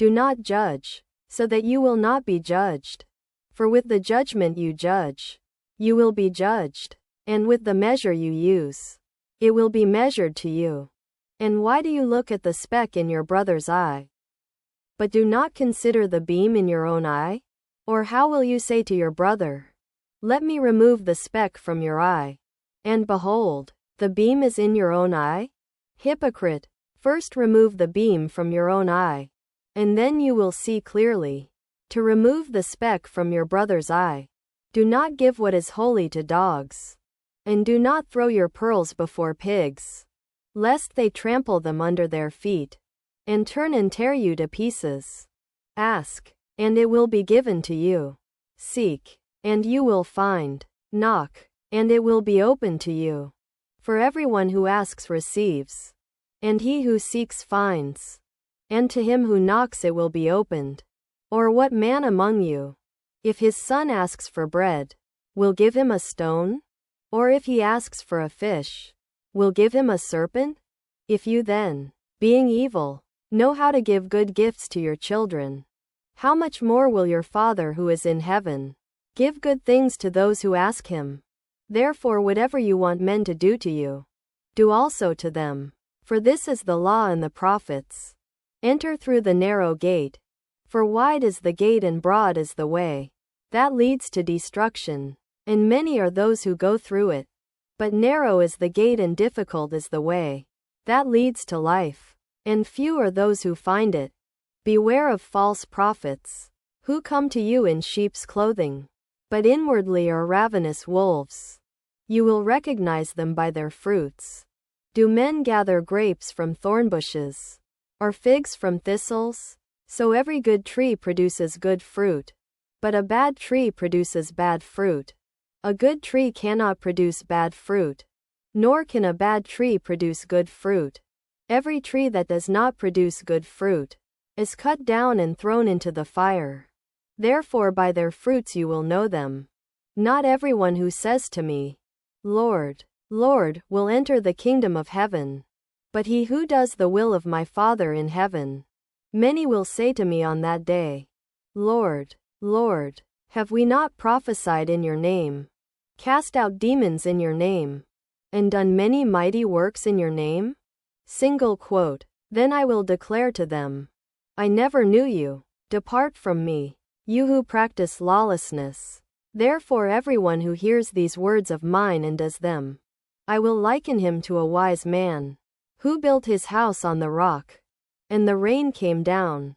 Do not judge, so that you will not be judged. For with the judgment you judge, you will be judged, and with the measure you use, it will be measured to you. And why do you look at the speck in your brother's eye, but do not consider the beam in your own eye? Or how will you say to your brother, let me remove the speck from your eye, and behold, the beam is in your own eye? Hypocrite, first remove the beam from your own eye, and then you will see clearly to remove the speck from your brother's eye. Do not give what is holy to dogs, and do not throw your pearls before pigs, lest they trample them under their feet, and turn and tear you to pieces. Ask, and it will be given to you. Seek, and you will find. Knock, and it will be opened to you. For everyone who asks receives, and he who seeks finds, and to him who knocks it will be opened. Or what man among you, if his son asks for bread, will give him a stone? Or if he asks for a fish, will give him a serpent? If you then, being evil, know how to give good gifts to your children, how much more will your Father who is in heaven give good things to those who ask him? Therefore whatever you want men to do to you, do also to them. For this is the law and the prophets. Enter through the narrow gate, for wide is the gate and broad is the way that leads to destruction, and many are those who go through it. But narrow is the gate and difficult is the way that leads to life, and few are those who find it. Beware of false prophets, who come to you in sheep's clothing, but inwardly are ravenous wolves. You will recognize them by their fruits. Do men gather grapes from thorn bushes, or figs from thistles? So every good tree produces good fruit, but a bad tree produces bad fruit. A good tree cannot produce bad fruit, nor can a bad tree produce good fruit. Every tree that does not produce good fruit is cut down and thrown into the fire. Therefore by their fruits you will know them. Not everyone who says to me, Lord, Lord, will enter the kingdom of heaven, but he who does the will of my Father in heaven. Many will say to me on that day, Lord, Lord, have we not prophesied in your name, cast out demons in your name, and done many mighty works in your name? Single quote. Then I will declare to them, I never knew you. Depart from me, you who practice lawlessness. Therefore everyone who hears these words of mine and does them, I will liken him to a wise man, who built his house on the rock. And the rain came down,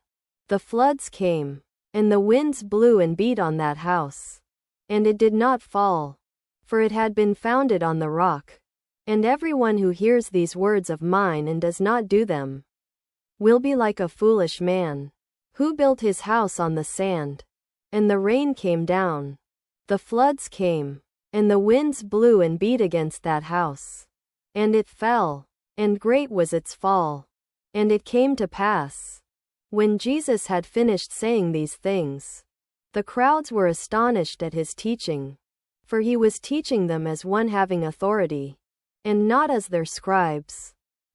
the floods came, and the winds blew and beat on that house. And it did not fall, for it had been founded on the rock. And everyone who hears these words of mine and does not do them, will be like a foolish man, who built his house on the sand. And the rain came down, the floods came, and the winds blew and beat against that house. And it fell, and great was its fall. And it came to pass, when Jesus had finished saying these things, the crowds were astonished at his teaching, for he was teaching them as one having authority, and not as their scribes.